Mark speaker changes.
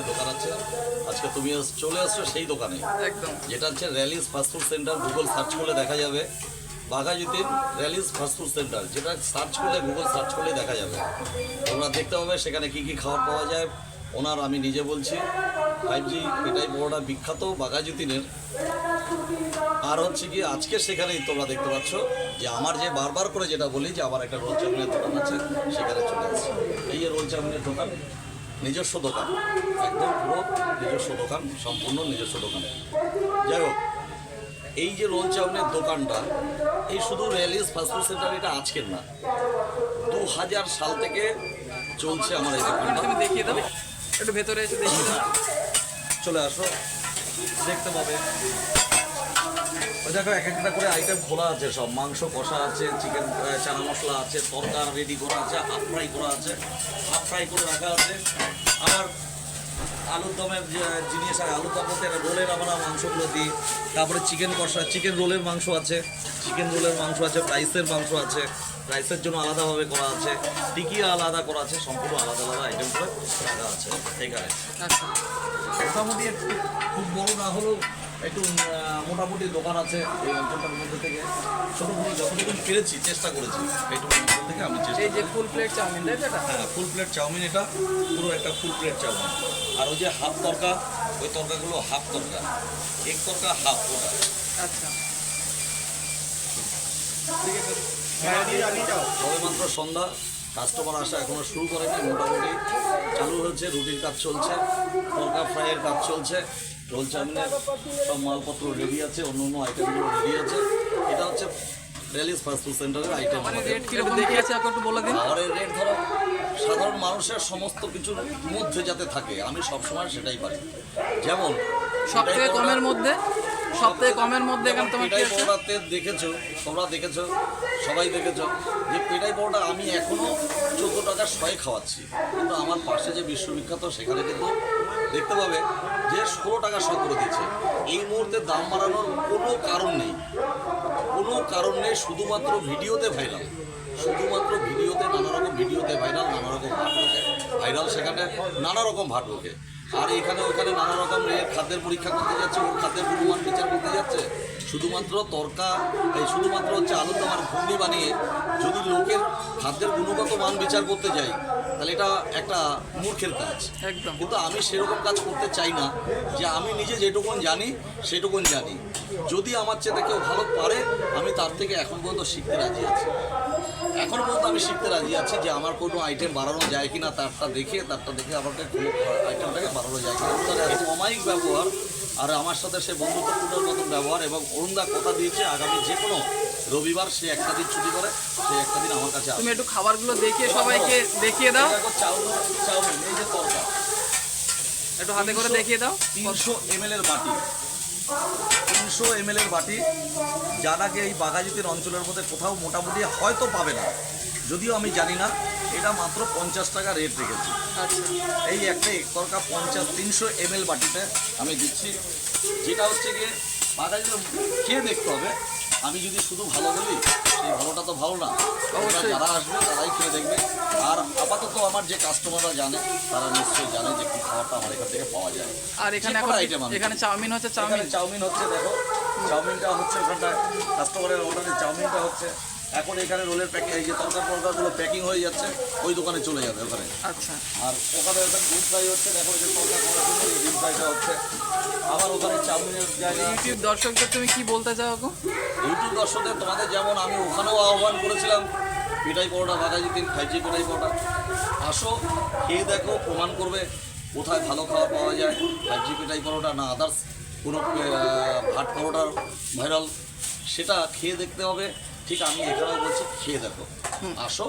Speaker 1: ধরনের দোকান আছে। আজকে তুমি চলে আসছো সেই দোকানে,
Speaker 2: একদম
Speaker 1: যেটা হচ্ছে Rallis fast food centre. Google search করলে দেখা যাবে বাঘাযতীন র্যালিস ফাস্টফুড সেন্টার, যেটা সার্চ করলে গুগল সার্চ করলে দেখা যাবে। তোমরা দেখতে হবে সেখানে কি কি খাবার পাওয়া যায়। ওনার আমি নিজে বলছি 5G এটাই বড়টা বিখ্যাত বাঘাযতীনের। আর হচ্ছে কি আজকে সেখানেই তোমরা দেখতে পাচ্ছ যে আমার যে বারবার করে যেটা বলি যে আমার একটা রোল চাউমিনের দোকান আছে, সেখানে চলে আসছে। এই যে রোল চাউমিনের দোকান, নিজস্ব দোকান, একদম পুরো নিজস্ব দোকান, সম্পূর্ণ নিজস্ব দোকান। যাই হোক, এই যে রোল চাউমিনের দোকানটা, এই শুধু র্যালিস ফাস্টফুড সেন্টার, এটা আজকের না, 2000 সাল থেকে চলছে আমার এই দোকানটা।
Speaker 2: তুমি দেখিয়ে দাও, একটু ভেতরে এসে দেখিয়ে দাও।
Speaker 1: চলে আসো, দেখতে পাবে। ওই দেখো এক একটা করে আইটেম খোলা আছে, সব মাংস কষা আছে, চিকেন চানা মশলা আছে, তরকার রেডি করা আছে, হাফ ফ্রাই করা আছে, হাফ ফ্রাই করে রাখা আছে। আবার আলুর দমের যে জিনিস আর আলুর দম বলতে রোলের আমরা মাংসগুলো দিই। তারপরে চিকেন কষা, চিকেন রোলের মাংস আছে, চিকেন রোলের মাংস আছে, রাইসের মাংস আছে, রাইসের জন্য আলাদাভাবে করা আছে, টিকিয়া আলাদা করা আছে, সম্পূর্ণ আলাদা আলাদা আইটেম করে রাখা আছে এখানে।
Speaker 2: আচ্ছা
Speaker 1: মোটামুটি একটু খুব বড় না হলেও একটু মোটামুটি দোকান আছে এই অঞ্চলটার মধ্যে থেকে। ছোটো বড়ো যতটুকু পেরেছি চেষ্টা করেছি এইটুকু অঞ্চল থেকে আমি চেষ্টা।
Speaker 2: এই যে ফুল প্লেট চাউমিন, তাই তো এটা?
Speaker 1: হ্যাঁ, ফুল প্লেট চাউমিন, এটা পুরো একটা ফুল প্লেট চাউমিন। আর ওই যে হাফ তরকা, ওই তরকাগুলো হাফ তরকা, এক তরকা হাফ ওটা।
Speaker 2: আচ্ছা
Speaker 1: সবে মাত্র সন্ধ্যা, কাস্টমার আসা এখনও শুরু করেনি, মোটামুটি চালু হচ্ছে। রুটির কাজ চলছে, তরকা ফ্রাইয়ের কাজ চলছে, রোল চাউমিনের সব মালপত্র রেডি আছে, অন্য অন্য আইটেমগুলো রেডি আছে। এটা হচ্ছে র্যালিস ফাস্টফুড সেন্টারের আইটেম।
Speaker 2: মানে রেট কিরকম দেখে আছে একটু বলে দিন।
Speaker 1: খাবারের রেট ধরো সাধারণ মানুষের সমস্ত কিছুর মধ্যে যাতে থাকে, আমি সবসময় সেটাই পারি। যেমন
Speaker 2: সব থেকে কমের মধ্যে, সব থেকে কমের মধ্যে এখানে তোমার কি
Speaker 1: পেটাই
Speaker 2: আছে?
Speaker 1: পরোটাতে দেখেছো, তোমরা দেখেছো, সবাই দেখেছো যে পেটাই পরোটা আমি এখনও 14 টাকার 100 খাওয়াচ্ছি। কিন্তু আমার পাশে যে বিশ্ববিখ্যাত, সেখানে কিন্তু দেখতে পাবে যে 16 টাকা 100 করে দিচ্ছে। এই মুহূর্তে দাম বাড়ানোর কোনো কারণ নেই, কোনো কারণ নেই, শুধুমাত্র ভিডিওতে ভাইরাল, শুধুমাত্র ভিডিওতে, নানা রকম ভিডিওতে ভাইরাল, নানা রকম ভাইরাল, সেখানে নানা রকম ভাট লোকে। আর এখানে ওইখানে নানা রকম খাদ্যের পরীক্ষা করতে যাচ্ছে, ওর খাদ্যের গুণমান বিচার করতে যাচ্ছে। শুধুমাত্র তরকা, এই শুধুমাত্র হচ্ছে আলুর দম আর ঘুগনি বানিয়ে যদি লোকের খাদ্যের গুণগত মান বিচার করতে যাই, তাহলে এটা একটা মূর্খের কাজ।
Speaker 2: একদম।
Speaker 1: কিন্তু আমি সেরকম কাজ করতে চাই না, যে আমি নিজে যেটুকুন জানি সেটুকুন জানি। যদি আমার চেয়ে কেউ ভালো পারে, আমি তার থেকে এখন পর্যন্ত শিখতে রাজি আছি। এখন পর্যন্ত আমি শিখতে রাজি আছি যে আমার কোনো আইটেম বাড়ানো যায় কিনা, তারটা দেখে আমাকে কোনো আইটেমটাকে বাড়ানো যায় কিনা। তার অমায়িক ব্যবহার আর আমার সাথে সে বন্ধুত্বপূর্ণ মতন ব্যবহার। এবং অরুণদা কথা দিয়েছে আগামী যে কোনো রবিবার সে একটা দিন ছুটি করে, সেই একটা দিন আমার কাছে
Speaker 2: তুমি
Speaker 1: আসবে।
Speaker 2: একটু খাবারগুলো দেখিয়ে সবাইকে দেখিয়ে দাও,
Speaker 1: দেখো চাউমিন, এই যে তরকা,
Speaker 2: একটু হাতে করে দেখিয়ে দাও।
Speaker 1: 300 ml এর বাটি, 300 ml এর বাটি, যা নাকি এই বাঘাযতীন অঞ্চলের মধ্যে কোথাও মোটামুটি হয়তো পাবে না, যদিও আমি জানি না। এটা মাত্র 50 টাকা রেট রেখেছি।
Speaker 2: আচ্ছা
Speaker 1: এই একটা এক তরকা 300 ml বাটিতে আমি দিচ্ছি। যেটা হচ্ছে গিয়ে বাঘাযতীন খেয়ে দেখতে হবে। আমি যদি শুধু ভালো বলি, সেই ভালোটা তো ভালো না।
Speaker 2: অবশ্যই।
Speaker 1: যারা আসবে তারাই খেয়ে দেখবে। আর আপাতত আমার যে কাস্টমাররা জানে, তারা নিশ্চয়ই জানে যে কি খাবারটা আমার এখান থেকে পাওয়া যায়।
Speaker 2: আর এখানে
Speaker 1: যে কোনো
Speaker 2: এখন
Speaker 1: item আমি
Speaker 2: এখানে
Speaker 1: দিই।
Speaker 2: চাউমিন হচ্ছে, চাউমিন
Speaker 1: এখানে চাউমিন হচ্ছে, দেখো চাউমিনটা হচ্ছে ওখানটায় কাস্টমারের অর্ডারে চাউমিনটা হচ্ছে। এখন এখানে রোলের প্যাকিং, এই যে তরকারগুলো প্যাকিং হয়ে যাচ্ছে, ওই দোকানে চলে যাবে ওখানে।
Speaker 2: আচ্ছা
Speaker 1: আর ওখানে ডিপ ফ্রাই হচ্ছে, দেখো যে তরকা করার জন্য এই ডিপ ফ্রাইটা হচ্ছে। আবার ওখানে চাউমিনের জায়গা।
Speaker 2: ইউটিউব দর্শকদের তুমি কি বলতে চাও গো?
Speaker 1: ইউটিউব দর্শকদের তোমাদের যেমন আমি ওখানেও আহ্বান করেছিলাম, পেটাই পরোটা বাঘাযতীন 5G পেটাই পরোটা, আসো খেয়ে দেখো, প্রমাণ করবে কোথায় ভালো খাবার পাওয়া যায়, 5G পেটাই পরোটা না আদার্স কোনো ভাট পরোটার ভাইরাল, সেটা খেয়ে দেখতে হবে। ঠিক আমি এখানেও বলছি, খেয়ে দেখো, আসো।